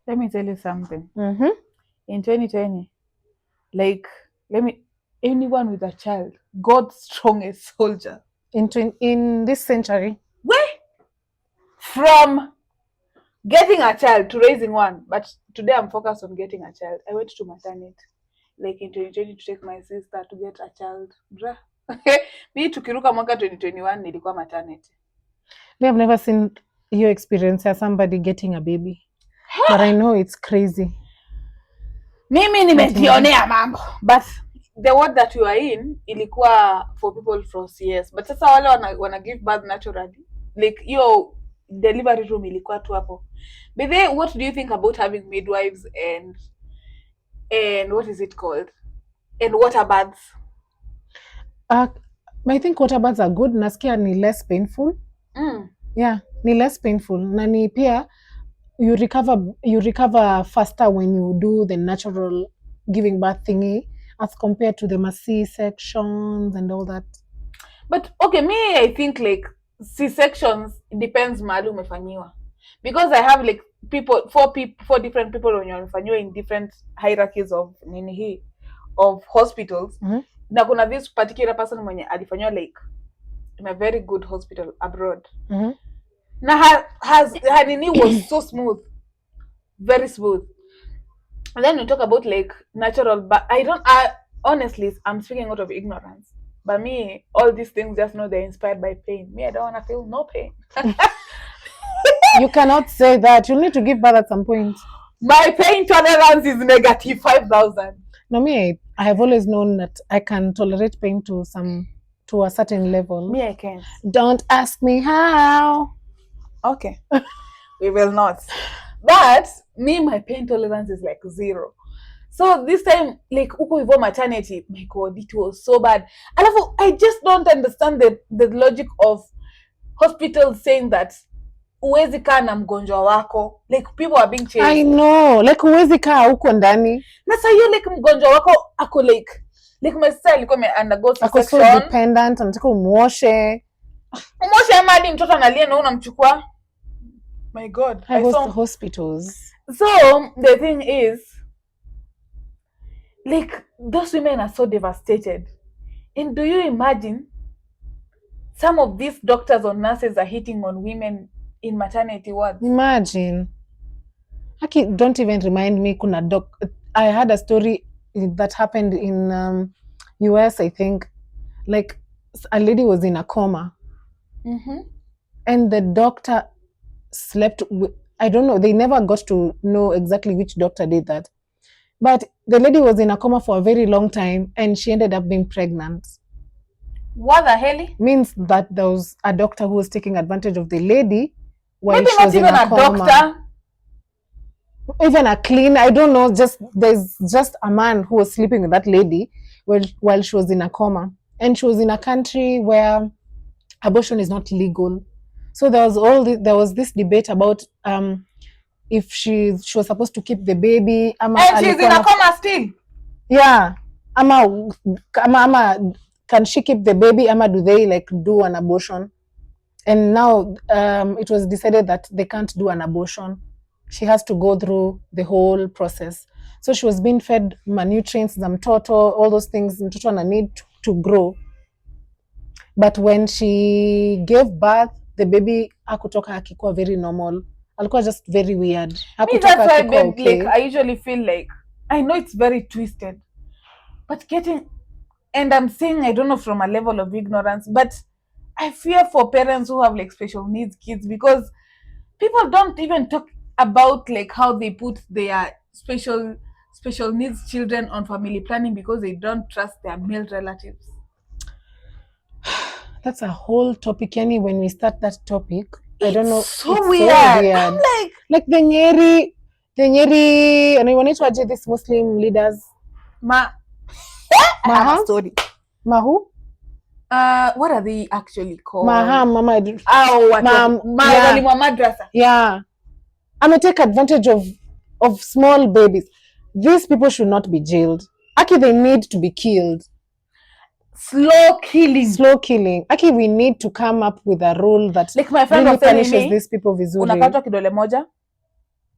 Let me tell you something. Mm-hmm. In 2020, like, anyone with a child, God's strongest soldier. In this century. Where? From getting a child to raising one. But today I'm focused on getting a child. I went to maternity, like in 2020, to take my sister to get a child. Bruh. Mi tukiruka mwaka 2021 nilikuwa maternity. We have never seen your experience as somebody getting a baby. But I know it's crazy. Mimi nimejionea mambo. But the word that you are in ilikuwa for people from CS. But sasa wale wana give birth naturally. Like your delivery room ilikuwa tu hapo. But then what do you think about having midwives and what is it called? And water baths? I think water baths are good. Nasikia ni less painful. Yeah, ni less painful. Na ni pia you recover faster when you do the natural giving birth thingy as compared to the C-sections and all that. But okay, me, I think like C-sections depends mahali umefanyiwa. Because I have like four different people wenye wamefanyiwa in different hierarchies of nini hii of hospitals. Na kuna this particular person mwenye alifanyiwa like in a very good hospital abroad. Na her nini was so smooth, very smooth. And then we talk about like natural, but honestly, I'm speaking out of ignorance. But me, all these things just know they're inspired by pain. Me, I don't want to feel no pain. You cannot say that. You'll need to give birth at some point. My pain tolerance is negative 5,000. No, me, I have always known that I can tolerate pain to a certain level. Me, I can't. Don't ask me how. Okay. We will not. But me, my pain tolerance is like 0. So this time, like uko hivyo maternity, my God, it was so bad. Alafu, I just don't understand the logic of hospitals saying that uwezi kaa na mgonjwa wako. Like people are being chased. I know. Like uwezi kaa huko ndani. Na sasa hiyo like mgonjwa wako ako like my sister alikuwa undergo C-section. Ako so dependent, anataka umuoshe. Umuoshe ama hadi mtoto analia na unamchukua. My God. I was the hospitals. So the thing is, like those women are so devastated. And do you imagine some of these doctors or nurses are hitting on women in maternity wards? Imagine. Aki, don't even remind me. I had a story that happened in US, I think. Like a lady was in a coma. And the doctor slept with, I don't know, they never got to know exactly which doctor did that. But the lady was in a coma for a very long time and she ended up being pregnant. What the hell? Means that there was a doctor who was taking advantage of the lady while maybe she was in a coma. Maybe not even a doctor. Even a cleaner, I don't know, there's just a man who was sleeping with that lady while she was in a coma. And she was in a country where abortion is not legal. So there was this debate about if she was supposed to keep the baby. And she's in a coma still. Yeah. Ama can she keep the baby? Ama do they like do an abortion? And now it was decided that they can't do an abortion. She has to go through the whole process. So she was being fed nutrients, za mtoto, all those things mtoto ana need to grow. But when she gave birth, the baby hakutoka akikuwa very normal. Alikuwa just very weird. Me, that's why like, I usually feel like, I know it's very twisted, but and I'm saying, I don't know, from a level of ignorance, but I fear for parents who have like special needs kids, because people don't even talk about like how they put their special needs children on family planning because they don't trust their male relatives. That's a whole topic. Yani, when we start that topic, I don't know. So weird. I'm like the Nyeri, and I wanted to add these Muslim leaders. I have a story. Mahu? What are they actually called? Mama. Madrasa. Yeah. I may take advantage of small babies. These people should not be jailed. Aki, they need to be killed. Slow killing. Aki, we need to come up with a rule that like my friend really was telling punishes me, these people vizuri. Unakatwa kidole moja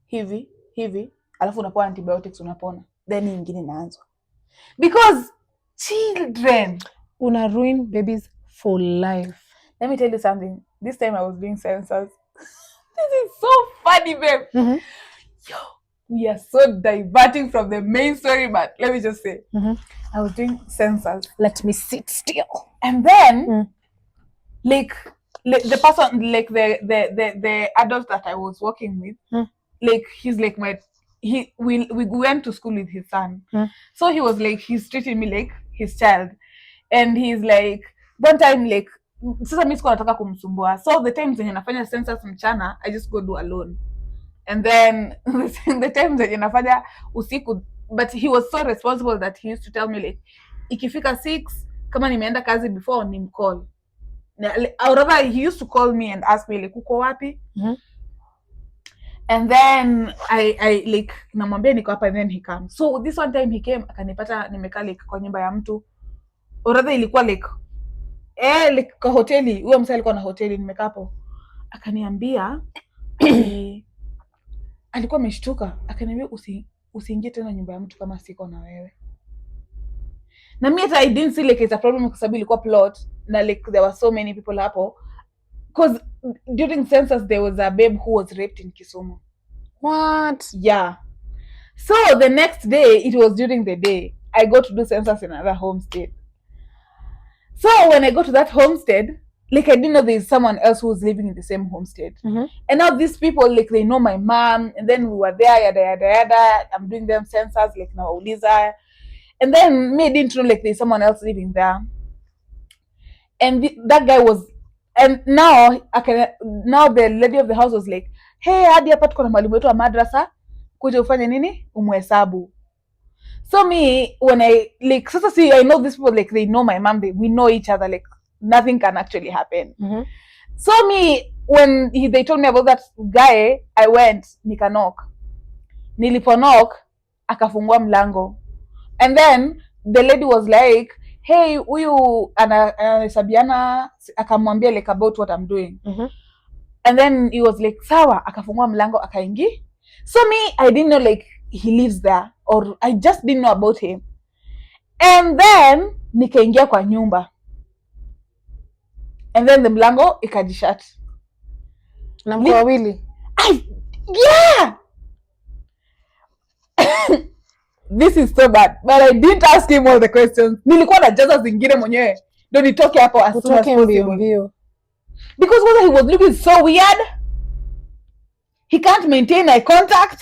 hivi hivi, alafu unapewa antibiotics unapona, then nyingine inaanzwa. Because children una ruin babies for life. Let me tell you something. This time I was doing sensors. This is so funny, babe. Yo, we are so diverting from the main story, but let me just say, I was doing sensors. Let me sit still. And then, like the person, like the adult that I was working with, like he's like we went to school with his son. So he was like, he's treating me like his child, and he's like, one time like, sasa mimi sikuwa nataka kumsumbua, so the times zenye nafanya census mchana I just go do alone, and then the times zenye nafanya usiku, but he was so responsible that he used to tell me like, ikifika 6 kama nimeenda kazi before nimcall, or rather he used to call me and ask me like, uko wapi? And then I like namwambia niko hapa, and then he comes. So this one time he came akanipata nimekaa like kwa nyumba ya mtu, or rather ilikuwa like like kwa hoteli, huyo msee alikuwa na hoteli, nimekaa hapo, akaniambia alikuwa ameshtuka, akaniambia usiingie tena nyumba ya mtu kama siko na wewe. Na mimi I didn't see like it's a problem, kwa sababu ilikuwa plot na like there were so many people hapo, because during census there was a babe who was raped in Kisumu. What? Yeah. So the next day, it was during the day, I go to do census in another homestead. So when I go to that homestead, like I didn't know there's someone else who was living in the same homestead. And now these people, like they know my mom, and then we were there, yada yada yada. I'm doing them census, like nawauliza, and then me didn't know like there's someone else living there. And that guy was, and now the lady of the house was like, hey, hadi hapa tuko na mwalimu wetu wa madrasa, kuja ufanye nini? Umhesabu. So me, when I like, sasa see, I know these people, like they know my mom, we know each other, like nothing can actually happen. So me, when they told me about that guy, I went, nika knock. Nilipo knock, akafungua mlango. And then the lady was like, hey, huyu anahesabiana, akamwambia like about what I'm doing. And then he was like, sawa, akafungua mlango, akaingi. So me, I didn't know like he lives there, or I just didn't know about him. And then nikaingia kwa nyumba, and then the mlango ikajishat. Na mko wawili? Yeah. This is so bad, but I didn't ask him all the questions. Nilikuwa na jaza zingine mwenyewe ndio nitoke hapo as soon as possible. Because what he was looking so weird. He can't maintain eye contact.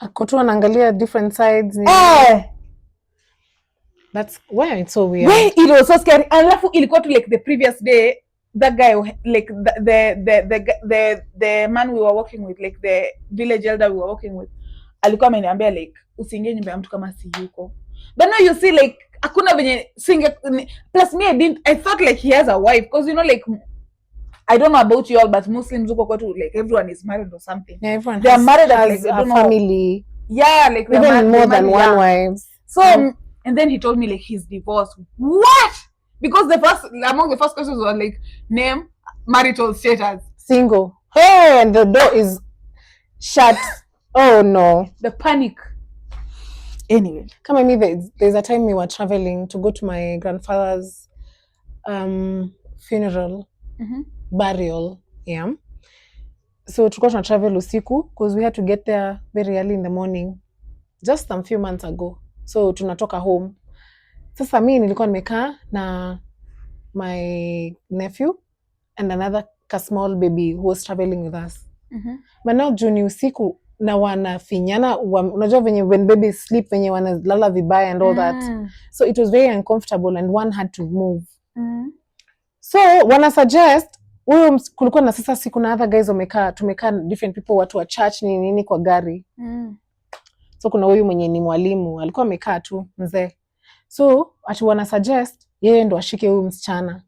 Ako tu anaangalia different sides. That's why it's so weird. Why it was so scary. Alafu ilikuwa tu like the previous day, that guy, like the man we were working with, like the village elder we were working with, alikuwa ameniambia like usiingie nyumba ya mtu kama si yuko. But now you see like hakuna venye singe, plus me I thought like he has a wife, because you know like I don't know about you all, but Muslims huko kwetu like everyone is married or something. Yeah, everyone they are married has like, a family. Yeah, like even more than one wife. So and then he told me like he's divorced. What? Because among the first questions were like name, marital status, single. Hey, and the door is shut. Oh no, the panic. Anyway, come me, there's a time we were traveling to go to my grandfather's funeral, burial. Yeah. So tulikuwa tuna travel usiku because we had to get there very early in the morning, just some few months ago. So tunatoka home. Sasa mimi nilikuwa nimekaa na my nephew and another small baby who was traveling with us. But now juni usiku na wanafinyana, unajua venye when babies sleep venye wanalala vibaya and all that. So it was very uncomfortable and one had to move. So wana suggest kulikuwa na sasa siku na other guys tumekaa different people, watu wa church nini kwa gari. So kuna huyu mwenye ni mwalimu alikuwa amekaa tu mzee. So ati wana suggest yeye ndo ashike huyu msichana.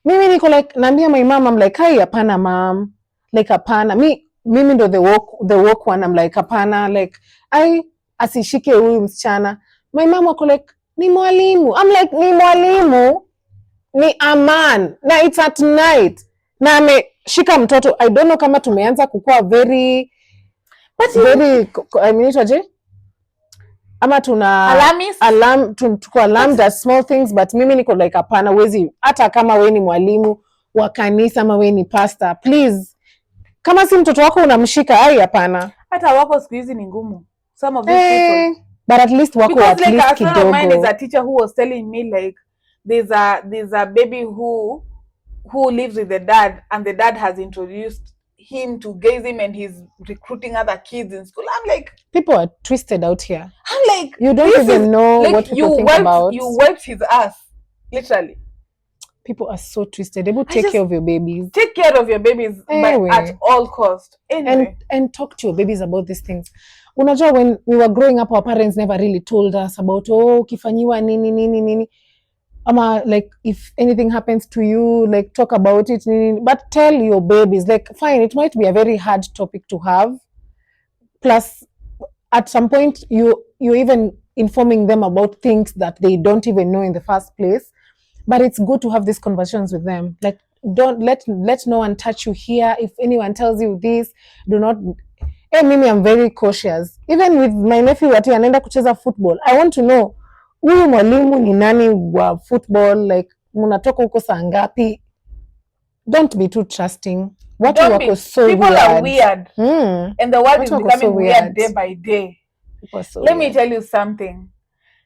Mimi niko like naambia my mom, I'm like, "Hai, hapana mom." Like hapana. Mimi ndo the walk one, I'm like hapana, like asishike huyu msichana. My mom ako like, "Ni mwalimu." I'm like, "Ni mwalimu? Ni a man. Na it's at night." Na ameshika mtoto. I don't know kama tumeanza kukua very But very I mean itaje ama tuna tuko alarmed at small things, but mimi niko like hapana, wezi hata kama we ni mwalimu wa kanisa ama we ni pastor, please, kama si mtoto wako unamshika, ai hapana. Hata wako siku hizi ni ngumu, some of these people, but at least wako because at like least a friend of mine is kidogo. a teacher who was telling me like there's a baby who lives with the dad, and the dad has introduced him to gaysism and he's recruiting other kids in school. I'm like, people are twisted out here. I'm like, you don't even know like, what people think about. You wiped his ass, literally. People are so twisted. They will take care of your babies. Take care of your babies, anyway, but at all cost. Anyway. And talk to your babies about these things. Unajua, when we were growing up, our parents never really told us about, kifanyiwa nini. Ama like if anything happens to you, like talk about it. But tell your babies, like fine, it might be a very hard topic to have. Plus, at some point, you're even informing them about things that they don't even know in the first place. But it's good to have these conversations with them. Like, don't let no one touch you here. If anyone tells you this, do not. Mimi, I'm very cautious. Even with my nephew ati anaenda kucheza football, I want to know huyu mwalimu ni nani wa football, like mnatoka huko saa ngapi. Don't be too trusting. Watu wako so people weird. Are weird. And the world is becoming so weird day by day. So let me tell you something.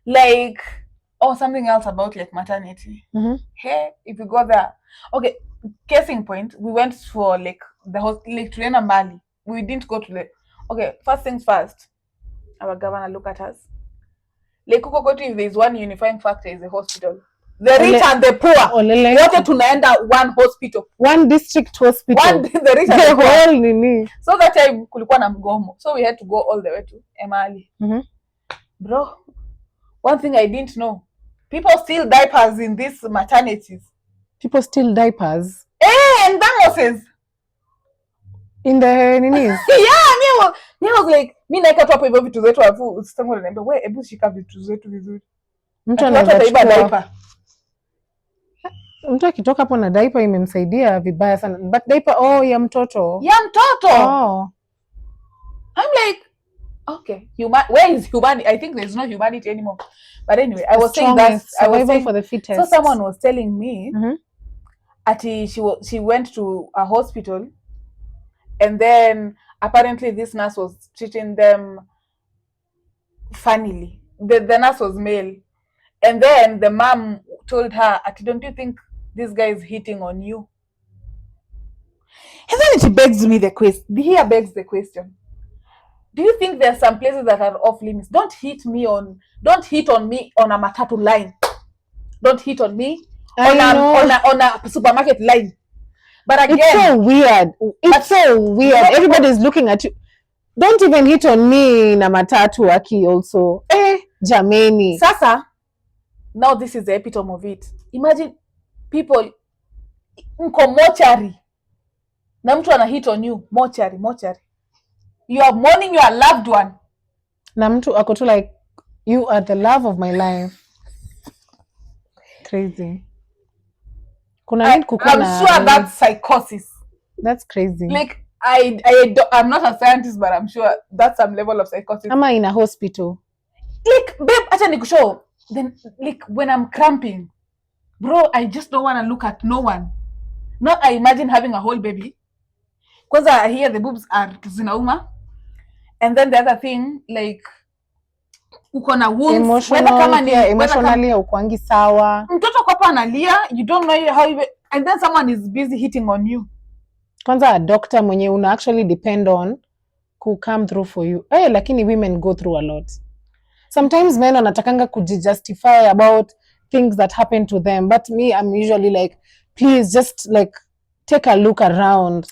Like, something else about like maternity. Hey, if you go there, okay, case in point, we went for like the like tulienda mbali. We didn't go to the, okay, first things first, our governor look at us. Like huko kwetu, if there's one unifying factor, is the hospital. The rich and the poor. Wote tunaenda one hospital. One district hospital. The rich and the poor. Nini. So that time kulikuwa na mgomo. So we had to go all the way to Emali. Bro, one thing I didn't know. People steal diapers in these maternities. People steal diapers? And thermoses. In the ninis. Yeah, me was like, mi naika tu hapo hivyo vitu zetu afu usitangu ananiambia, "We, hebu shika vitu zetu vizuri." Mtu anaweza iba diaper. Mtu akitoka hapo na diaper imemsaidia vibaya sana. But diaper ya mtoto. Ya mtoto. Oh. I'm like, okay, where is humanity? I think there's no humanity anymore. But anyway, I was saying that for the fittest. So someone was telling me, ati she went to a hospital, and then apparently this nurse was treating them funnily. The nurse was male, and then the mom told her, ati, don't you think this guy is hitting on you? And then it begs me the question. Here begs the question. Do you think there are some places that are off limits? Don't hit me on a matatu line. Don't hit on me on a supermarket line. But again, it's so weird. It's so weird. Everybody's looking at you. Don't even hit on me na matatu aki also. Jameni. Sasa, now this is the epitome of it. Imagine people mko mochari. Na mtu ana hit on you. Mochari. You are mourning your loved one. Na mtu ako tu like, you are the love of my life. Crazy. I'm sure that's psychosis. That's crazy. Like, I'm not a scientist, but I'm sure that's some level of psychosis. Am I in a hospital? Like, babe, acha nikushow. Then, like, when I'm cramping, bro, I just don't want to look at no one. Not I imagine having a whole baby. Because I hear the boobs are zinauma. And then the other thing, like, uko na wounds, emotionally haukuangi sawa. Mtoto kwa hapa analia, you don't know how even, and then someone is busy hitting on you. Kwanza a doctor mwenye una actually depend on who come through for you. Lakini women go through a lot. Sometimes men wanatakanga kujustify about things that happen to them, but me, I'm usually like, please just like take a look around.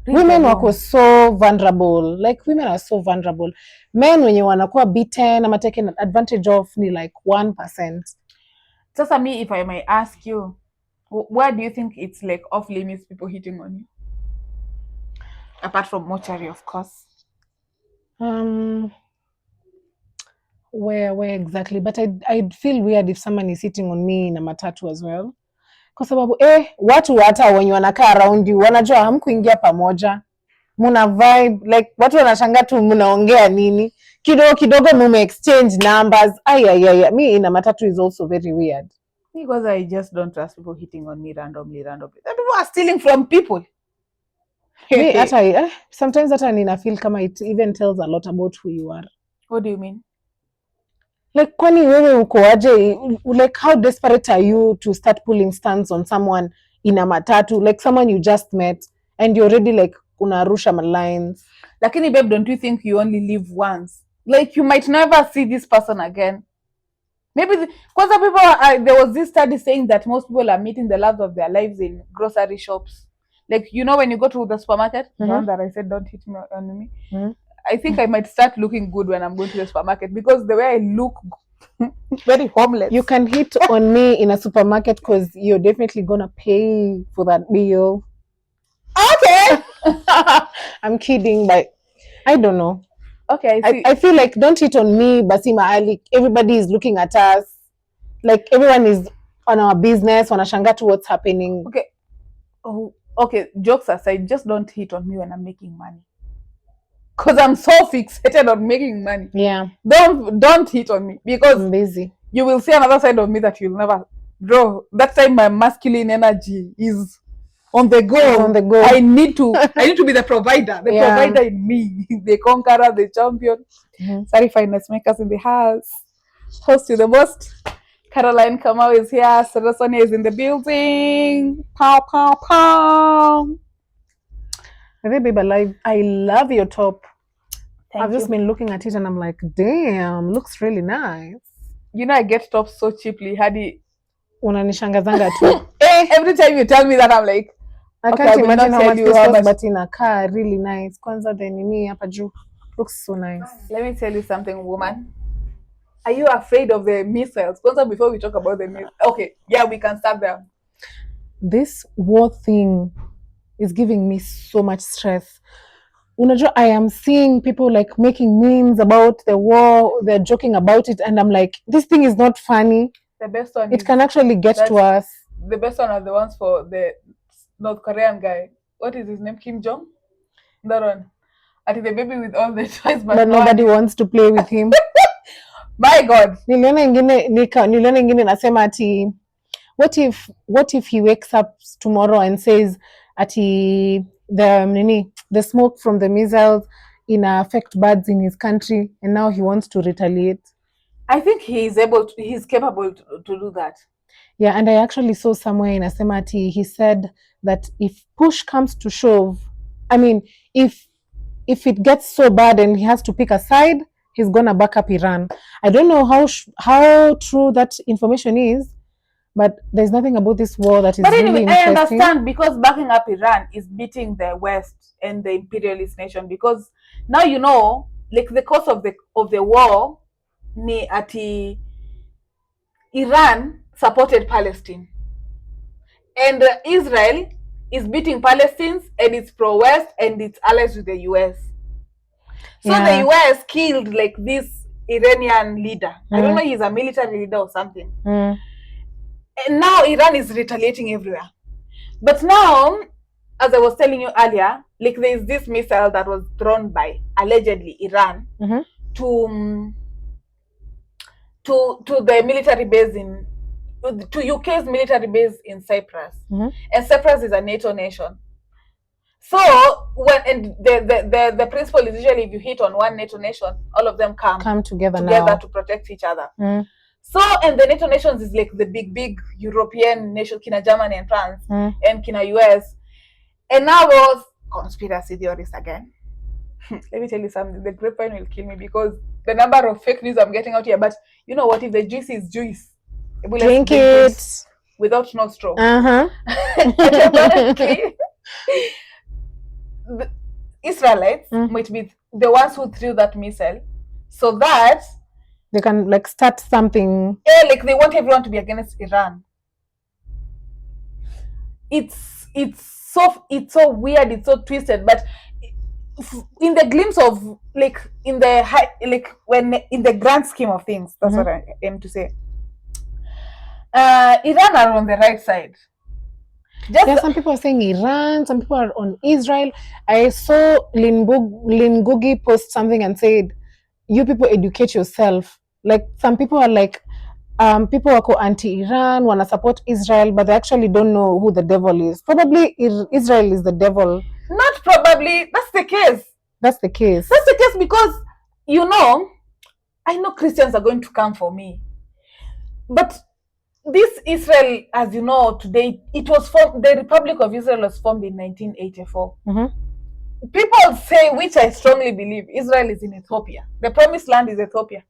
Women wako so vulnerable. Like, women are so vulnerable. Men wenye wanakuwa beaten ama taken advantage of ni like 1%. Sasa me, if I may ask you, where do you think it's like off limits people hitting on you? Apart from mortuary, of course. Where exactly? But I'd feel weird if someone is hitting on me in a matatu as well. Kwa sababu watu hata wenye wanakaa around you wanajua hamkuingia pamoja. muna vibe like watu wanashanga tu mnaongea nini kidogo kidogo mume exchange numbers. Ay. Me in a matatu is also very weird. Because I just don't trust people hitting on me randomly. People are stealing from people. Me hata sometimes hata nina feel kama it even tells a lot about who you are. What do you mean? Like kwani wewe uko aje? Like how desperate are you to start pulling stunts on someone in a matatu, like someone you just met and you're already like unarusha lines? Lakini babe, don't you think you only live once? Like you might never see this person again. Maybe because people there was this study saying that most people are meeting the love of their lives in grocery shops. Like, you know, when you go to the supermarket, the one that I said don't hit me on me. I think I might start looking good when I'm going to the supermarket because the way I look very homeless. You can hit on me in a supermarket because you're definitely gonna pay for that bill. Okay. I'm kidding, but I don't know. Okay, I feel like don't hit on me, Basima Ali. Everybody is looking at us. Like everyone is on our business, wanashanga to what's happening. Okay. Oh, okay, jokes aside, just don't hit on me when I'm making money. Because I'm so fixated on making money. Yeah. Don't hit on me because I'm busy. You will see another side of me that you'll never. Bro, that time my masculine energy is on the go. It's on the go. I need to be the provider. The provider in me. The conqueror, the champion. Sorry, finance makers in the house. Host you the most. Caroline Kamau is here. Sarasoni is in the building. Pow, pow, pow. Babe, alive. I love your top. I've just been looking at it and I'm like, damn, looks really nice. You know, I get tops so cheaply. Hadi unanishangazanga tu. Every time you tell me that, I'm like, I can't imagine how much this was, but in a car, really nice. Kwanza the nini hapa juu looks so nice. Let me tell you something, woman. Are you afraid of the missiles? Kwanza, before we talk about the missiles. Okay, yeah, we can start there. This war thing is giving me so much stress. Unajua, I am seeing people like making memes about the war. They're joking about it, and I'm like, this thing is not funny. The best one. It can actually get to us. The best one are the ones for the North Korean guy. What is his name? Kim Jong? That one. I think the baby with all the toys, but nobody wants to play with him. My God. Niliona ingine nasema ati, what if he wakes up tomorrow and says ati the smoke from the missiles affect birds in his country and now he wants to retaliate. I think he's capable to do that. Yeah, and I actually saw somewhere in Asemati, he said that if push comes to shove, I mean, if it gets so bad and he has to pick a side, he's gonna back up Iran. I don't know how true that information is, but there's nothing about this war that is really interesting. I understand, because backing up Iran is beating the West and the imperialist nation, because now you know, like the cause of the war ni ati Iran supported Palestine and Israel is beating Palestinians and it's pro-West and it's allies with the US. So the US killed like this Iranian leader. I don't know, he's a military leader or something. And now Iran is retaliating everywhere. But now, as I was telling you earlier, like there's this missile that was thrown by allegedly Iran to the military base to UK's military base in Cyprus. And Cyprus is a NATO nation. So when the principle is usually if you hit on one NATO nation, all of them come together to protect each other. So, and the NATO nations is like the big European nation, kina Germany and France, and kina US. And now was conspiracy theories again. Let me tell you something, the grapevine will kill me because the number of fake news I'm getting out here. But you know what, if the juice is juice, drink it without no straw. The Israelites might be the ones who threw that missile so that they can like start something. Yeah, like they want everyone to be against Iran. It's so weird, it's so twisted, but in the glimpse of like in the grand scheme of things, that's what I aim to say. Iran are on the right side. There are some people are saying Iran, some people are on Israel. I saw Lin Ngugi post something and said, you people educate yourself. Like some people are like, people wako anti-Iran, wanna support Israel, but they actually don't know who the devil is. Probably Israel is the devil. Not probably. That's the case. That's the case. That's the case because, you know, I know Christians are going to come for me. But this Israel, as you know, today, it was formed, the Republic of Israel was formed in 1984. Mm-hmm. People say, which I strongly believe, Israel is in Ethiopia. The promised land is Ethiopia.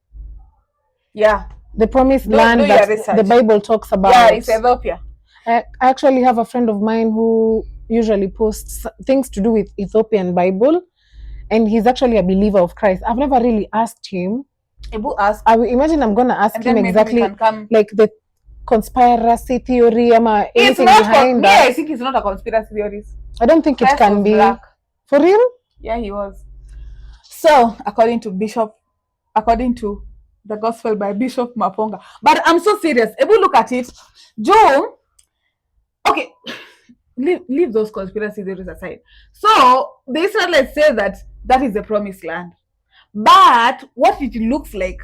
Yeah. The promised land that the Bible talks about. Yeah, it's Ethiopia. I actually have a friend of mine who usually posts things to do with Ethiopian Bible, and he's actually a believer of Christ. I've never really asked him. I will imagine I'm gonna ask him exactly like the conspiracy theory ama anything behind that. I think it's not a conspiracy theory. I don't think it can be. Black. For real? Yeah, he was. So, according to the gospel by Bishop Maponga. But I'm so serious. If we look at it, Joe, okay, leave those conspiracy theories aside. So, the Israelites say that is the promised land. But what it looks like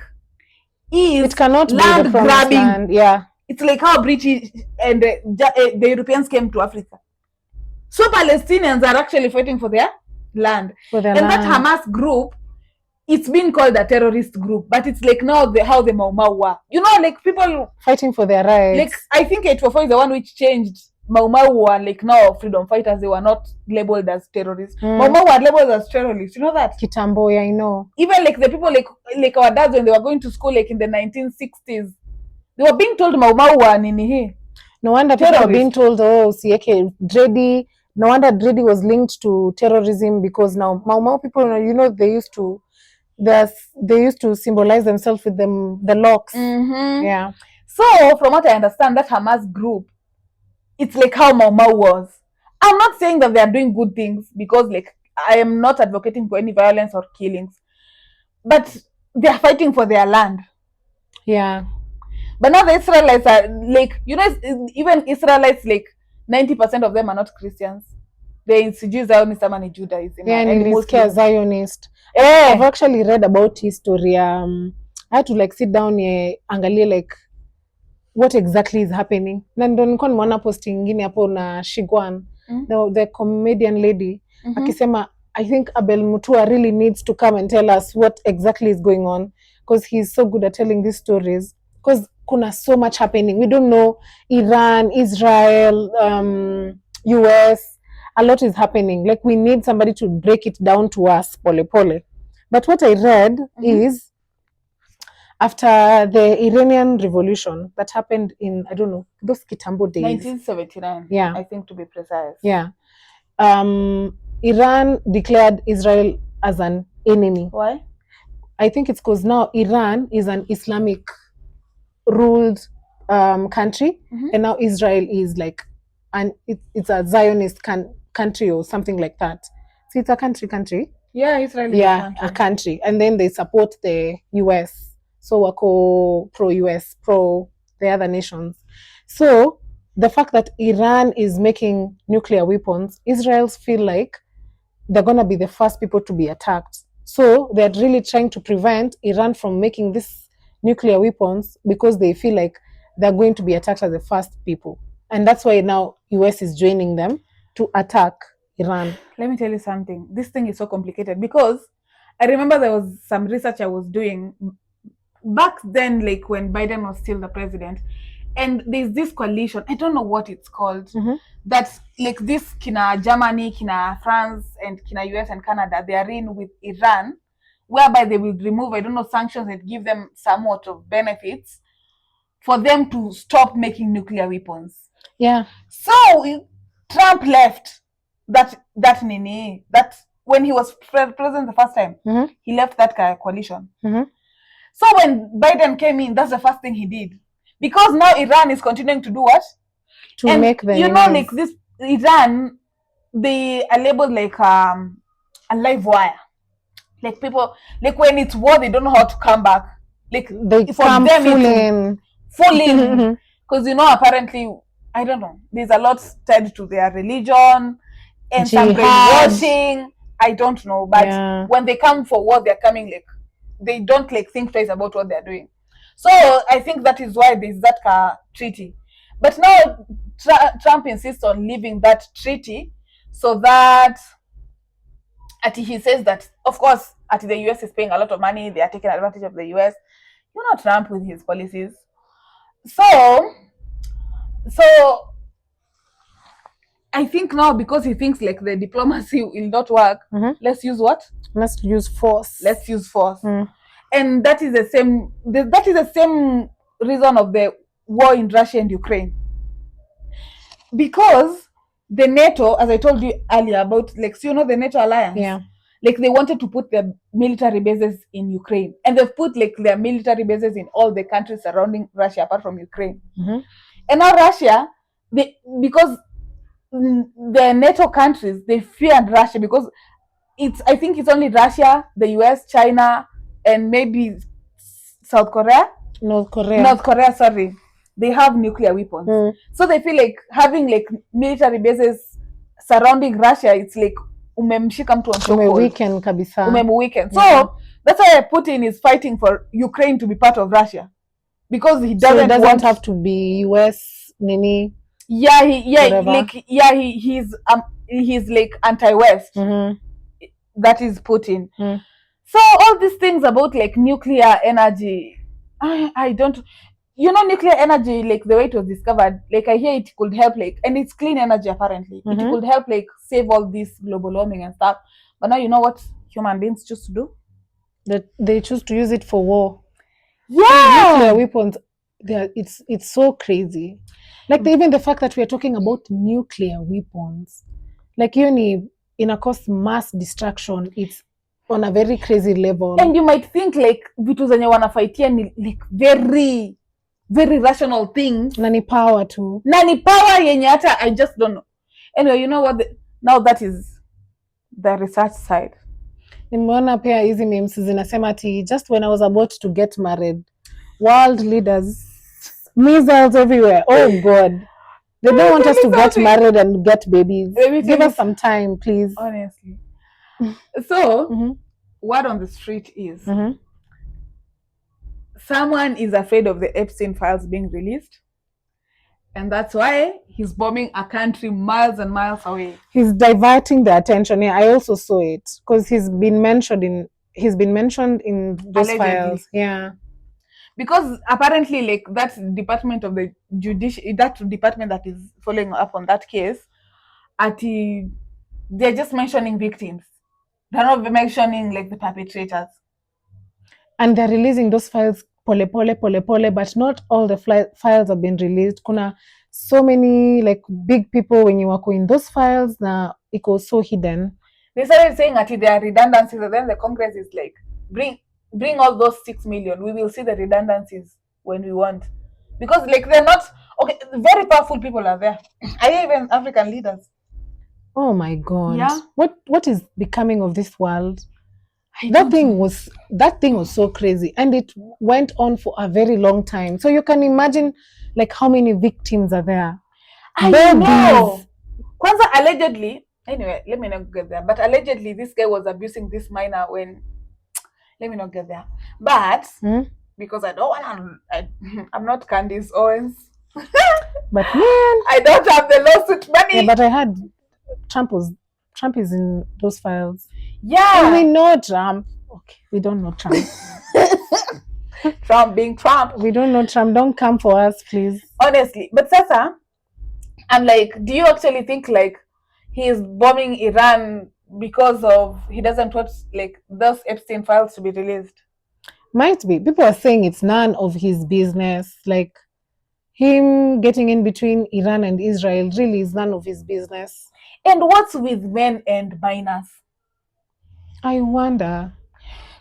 is it cannot land be the grabbing. Land. Yeah. It's like how British and the Europeans came to Africa. So Palestinians are actually fighting for their land. That Hamas group, it's been called a terrorist group, but it's like now how the Mau Mau were. You know, like people fighting for their rights. Like I think 844 is the one which changed. Mau Mau were like now freedom fighters. They were not labeled as terrorists. Mau Mau were labeled as terrorists. You know that? Kitambo, yeah, I know. Even like the people like our dads when they were going to school like in the 1960s, they were being told Mau Mau were nini. No wonder people were being told, oh, sieke Dredi. No wonder Dredi was linked to terrorism because now Mau Mau people, you know, they used to symbolize themselves with the locks. Mm-hmm. Yeah. So from what I understand, that Hamas group, it's like how Mau Mau was. I'm not saying that they are doing good things because like I am not advocating for any violence or killings, but they are fighting for their land. Yeah. But now the Israelites are like, you know, even Israelites, like 90% of them are not Christians. They're Zionist and Judaism. Yeah, and it's Zionist. I've actually read about history. I had to like sit down angalia like what exactly is happening. Na ndo nilikuwa nimeona post nyingine hapo na Shigwan, the comedian lady, akisema I think Abel Mutua really needs to come and tell us what exactly is going on because he's so good at telling these stories because kuna so much happening. We don't know Iran, Israel, US, a lot is happening. Like we need somebody to break it down to us pole pole. But what I read is after the Iranian revolution that happened in, I don't know, those Kitambo days. 1979. Yeah. I think to be precise. Yeah. Iran declared Israel as an enemy. Why? I think it's because now Iran is an Islamic ruled country, and now Israel is like, and it's a Zionist country or something like that. So it's a country. Yeah, Israel is a country. And then they support the US. So wako pro-US, pro the other nations. So the fact that Iran is making nuclear weapons, Israelis feel like they're going to be the first people to be attacked. So they're really trying to prevent Iran from making these nuclear weapons because they feel like they're going to be attacked as the first people. And that's why now US is joining them to attack Iran. Let me tell you something. This thing is so complicated because I remember there was some research I was doing back then, like when Biden was still the president, and there's this coalition, I don't know what it's called, that's like this kina Germany, kina France, and kina US and Canada, they are in with Iran, whereby they will remove, I don't know, sanctions and give them somewhat of benefits for them to stop making nuclear weapons. Yeah. So Trump left that when he was president the first time, he left that coalition. So when Biden came in, that's the first thing he did. Because now Iran is continuing to do what? To make them. You know, like this Iran, they are labeled like a live wire. Like people, like when it's war, they don't know how to come back. Like they come full in. Full in. Because, you know, apparently, I don't know. There's a lot tied to their religion and some Jihad. brainwashing. I don't know. But when they come for war, they're coming like they don't like think twice about what they're doing. So I think that is why there's that treaty. But now Trump insists on leaving that treaty so that he says that, of course, the US is paying a lot of money, they are taking advantage of the US. You know, Trump with his policies. So I think now, because he thinks like the diplomacy will not work, let's use what? Let's use force. Let's use force. And that is the same reason of the war in Russia and Ukraine. Because the NATO, as I told you earlier about, like, so you know, the NATO alliance, like they wanted to put their military bases in Ukraine, and they've put like their military bases in all the countries surrounding Russia apart from Ukraine. And now Russia, because the NATO countries, they feared Russia because I think it's only Russia, the US, China, and maybe North Korea, sorry. They have nuclear weapons. So they feel like having like military bases surrounding Russia, it's like umemshika mtu on umeweaken kabisa. Umeweaken. So that's why Putin is fighting for Ukraine to be part of Russia. Because he doesn't have to be US nini. He's like anti-West. That is Putin. So all these things about like nuclear energy, I don't, you know, nuclear energy, like the way it was discovered, like I hear it could help, like, and it's clean energy apparently. It could help like save all this global warming and stuff. But now you know what human beings choose to do? That they choose to use it for war. Yeah, nuclear weapons. It's so crazy. Like even the fact that we are talking about nuclear weapons, like ina cause mass destruction. It's on a very crazy level. And you might think like vitu zenye wanafaitia ni like very very rational things. Nani power too. Nani power yenye hata I just don't know. Anyway, you know what? Now that is the research side. Nimeona pia hizi memes zinasema ati just when I was about to get married, world leaders, missiles everywhere. Oh God. They don't want us to get married and get babies. Give us some time, please. Honestly. So, word on the street is someone is afraid of the Epstein Files being released. And that's why he's bombing a country miles and miles away. He's diverting the attention. Yeah, I also saw it because he's been mentioned in those files. Yeah. Because apparently, like that department of the that department that is following up on that case, they're just mentioning victims. They're not mentioning like the perpetrators. And they're releasing those files pole, but not all the files have been released. Kuna so many like big people when you wako in those files, na iko so hidden. They started saying that there are redundancies, and then the Congress is like, bring all those 6 million. We will see the redundancies when we want. Because like they're not okay, very powerful people are there. Are even African leaders? Oh my God. Yeah. What is becoming of this world? That thing was so crazy, and it went on for a very long time. So you can imagine like how many victims are there. I know. Kwanza allegedly, anyway, let me not get there. But allegedly, this guy was abusing this minor when. Let me not get there. But because I don't want to, I'm not Candice Owens. But man, I don't have the lawsuit money. Yeah, but I heard Trump is in those files. Yeah. And we know Trump. Okay, we don't know Trump. Trump being Trump. We don't know Trump. Don't come for us, please. Honestly. But Sasa, I'm like, do you actually think like he is bombing Iran because of he doesn't want like those Epstein files to be released? Might be. People are saying it's none of his business. Like him getting in between Iran and Israel really is none of his business. And what's with men and minors? I wonder.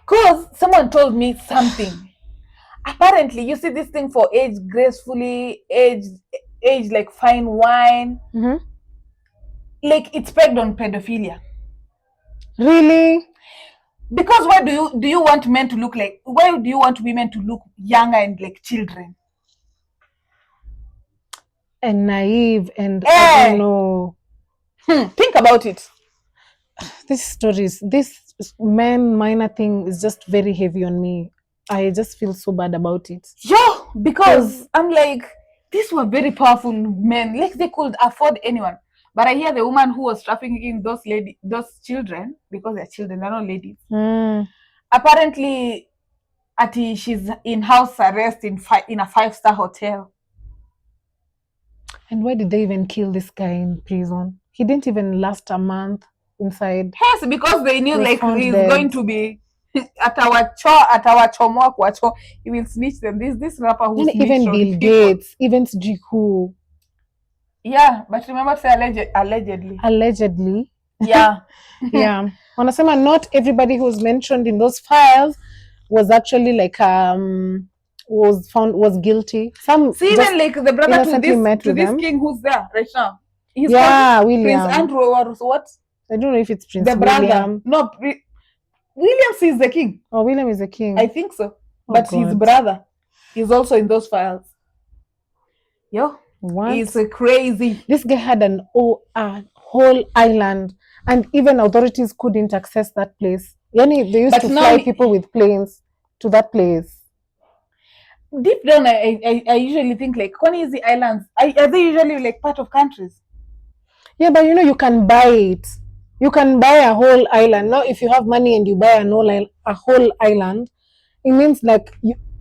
Because someone told me something. Apparently, you see this thing for age gracefully, age like fine wine. Like it's pegged on pedophilia. Really? Because why do you want men to look like? Why do you want women to look younger and like children? and naive and I don't know. Think about it. This man minor thing is just very heavy on me. I just feel so bad about it. Yo, because I'm like, these were very powerful men. Like they could afford anyone. But I hear the woman who was trafficking those children, because they're children, they're not ladies. Apparently, she's in house arrest in a 5-star hotel. And why did they even kill this guy in prison? He didn't even last a month inside. Yes, because they knew like he's going to be at our chomoa, he will snitch them. This rapper who snitched even Bill Gates, even who. Yeah, but remember say allegedly. Allegedly. Yeah. Yeah. Wanasema not everybody who was mentioned in those files was actually like was guilty. Some even like the brother to this king who's there right now. William. Prince Andrew or what? I don't know if it's Prince the brother. William. No, William is the king. Oh, William is the king. I think so. But his brother is also in those files. Yo, what? It's crazy. This guy had a whole island, and even authorities couldn't access that place. Yani, they used to fly people with planes to that place. Deep down, I usually think like, when is the islands? Are they usually like part of countries? Yeah, but you can buy it. You can buy a whole island. Now, if you have money and you buy a whole island, it means like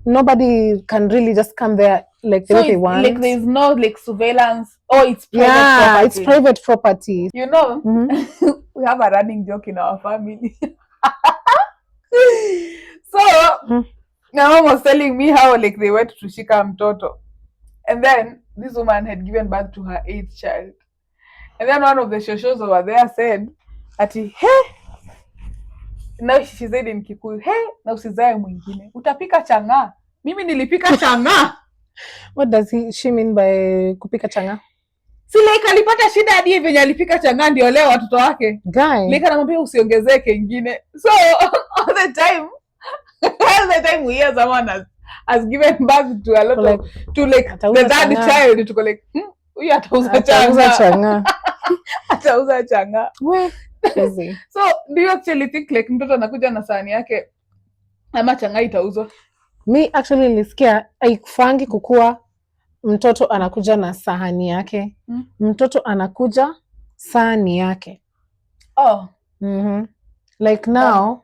nobody can really just come there like the way they want. Like there's no like surveillance. Oh, it's private property. It's private property. You know, we have a running joke in our family. So, my mom was telling me how like they went to shika mtoto, and then this woman had given birth to her 8th child, and then one of the shoshos over there said, "Ati hey." Now she said in Kikuyu, "Hey, na usizae mwingine. Utapika changa." Mimi nilipika changa. What does she mean by kupika changa? Si like alipata shida hadi venye alipika changa ndio leo watoto wake. Guy. Like anamwambia usiongezeke ingine. So all the time we hear someone has given birth to a lot of the third child, to like, huyu atauza changa. Atauza changa. Crazy. So do you actually think like mtoto anakuja na sahani yake ama changa itauzwa? Me actually nilisikia haikufangi kukua mtoto anakuja na sahani yake. Mtoto anakuja sahani yake. Oh. Like now,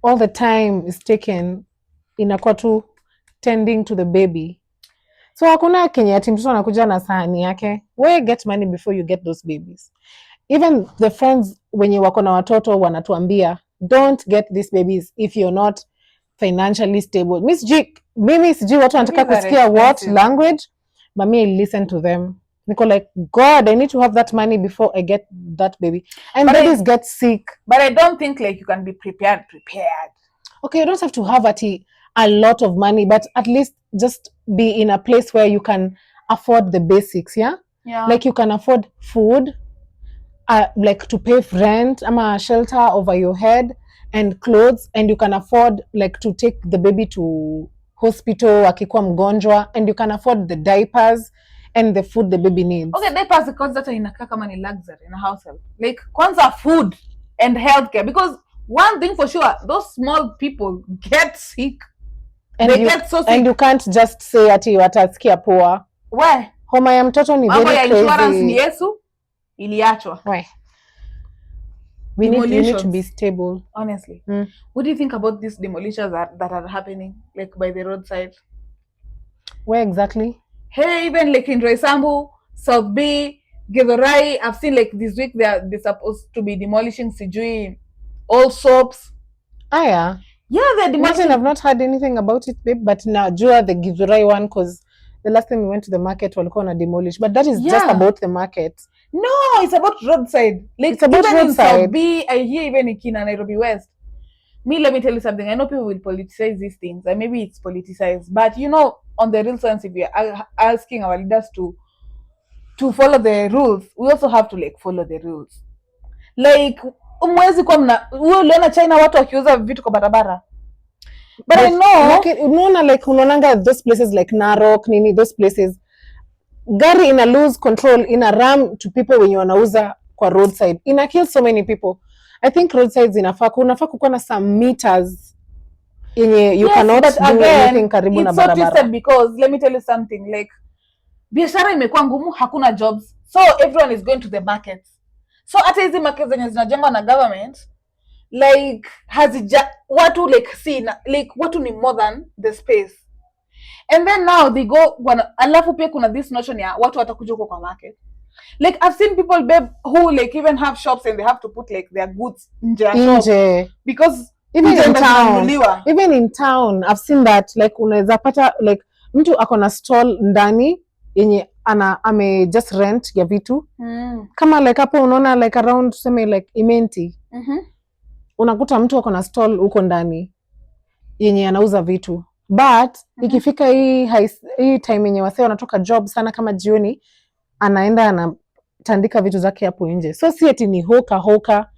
all the time is taken inakuwa tu tending to the baby. So hakuna kenye ati mtoto anakuja na sahani yake. Where get money before you get those babies? Even the friends wenye wako na watoto wanatuambia, don't get these babies if you're not financially stable. Mimi sijui watu wanataka kusikia what language, but me listen to them. Niko like, God, I need to have that money before I get that baby. And babies get sick. But I don't think like you can be prepared. Okay, you don't have to have a lot of money, but at least just be in a place where you can afford the basics, yeah? Like you can afford food, like to pay rent, ama shelter over your head, and clothes, and you can afford like to take the baby to hospital akikuwa mgonjwa, and you can afford the diapers and the food the baby needs. Okay, diapers because that inakaa kama ni luxury in a household. Like kwanza food and healthcare, because one thing for sure, those small people get sick. And they get so sick. And you can't just say ati watasikia poa. Why? Homa ya mtoto ni very crazy. Insurance ni Yesu iliachwa. Why? We need to be stable. Honestly. What do you think about these demolitions that are happening like by the roadside? Where exactly? Hey, even like in Roysambu, South Bay, Githurai, I've seen like this week they're supposed to be demolishing sijui all soaps. Yeah, they're demolishing. I've not heard anything about it, babe, but najua the Githurai one, because the last time we went to the market walikuwa na demolish, but that is just about the market. No, it's about roadside. Like it's about even roadside. In South B, I hear even in Nairobi West. Let me tell you something. I know people will politicize these things, and maybe it's politicized, but on the real sense, if we are asking our leaders to follow the rules, we also have to like follow the rules. Like umwezi kwa uliona China watu wakiuza vitu kwa barabara. But I know unaona like unaonanga those places like Narok, those places gari ina lose control, ina ram to people wenye wanauza kwa roadside, ina kill so many people. I think roadsides unafaa kukuwa na some meters yenye you cannot but do again, anything karibu na it's so barabara. twisted because let me tell you something, like biashara imekuwa ngumu, hakuna jobs, so everyone is going to the markets. So hata hizi markets zenye zinajengwa na government, like watu like like watu ni more than the space, and then now they go alafu pia kuna this notion ya watu watakuja huko kwa market. Like I've seen people, babe, who like even have shops and they have to put like their goods nje because even in town I've seen that, like unaweza pata like mtu ako na stall ndani yenye ame just rent ya vitu kama like hapo unaona like around tuseme like Imenti unakuta mtu ako na stall huko ndani yenye anauza vitu, but ikifika hii time yenye wasee wanatoka job sana kama jioni, anaenda anatandika vitu zake hapo nje. So si eti ni hoka,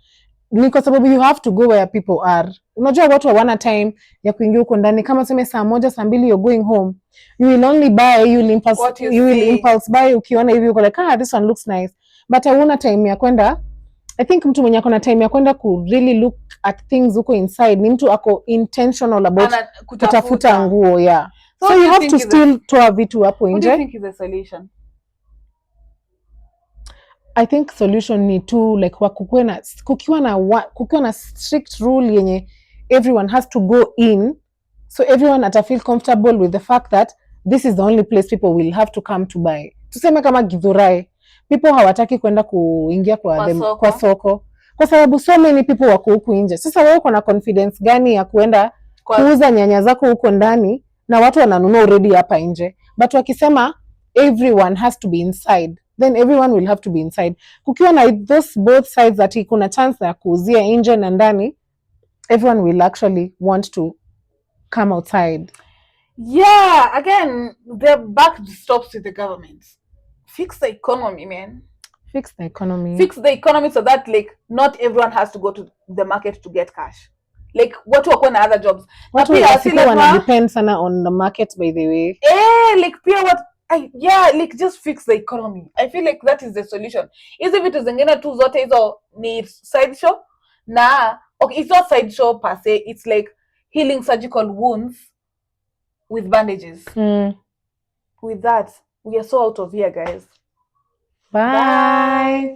ni kwa sababu you have to go where people are. Unajua watu hawana time ya kuingia huko ndani. Kama sema saa 1 saa 2 you're going home, you will only buy, you will impulse buy ukiona hivi uko like this one looks nice, but hauna time ya kwenda. I think mtu mwenye ako na time ya kwenda ku really look at things huko inside ni mtu ako intentional about kutafuta nguo. Yeah, so you have to still toa vitu hapo nje. What do you think is the solution? I think solution ni to like kukiwa na strict rule yenye everyone has to go in, so everyone ata feel comfortable with the fact that this is the only place people will have to come to buy. Tuseme kama Githurai, people hawataki kwenda kuingia kwa soko kwa sababu so many people wako huku nje. Sasa wewe uko na confidence gani ya kuenda kuuza nyanya zako huko ndani na watu wananunua already hapa nje? But wakisema everyone has to be inside, then everyone will have to be inside. Kukiwa na those both sides that kuna chance ya kuuzia nje na ndani, everyone will actually want to come outside. Yeah, again, the buck stops with the government. Fix the economy, man. Fix the economy. Fix the economy so that like not everyone has to go to the market to get cash. Like watu wako na other jobs. Watu wana depend sana on the market, by the way. Like pia like just fix the economy. I feel like that is the solution. Hizi vitu zingine tu zote hizo ni sideshow na okay, it's not sideshow per se, it's like healing surgical wounds with bandages. With that, we are so out of here, guys. Bye.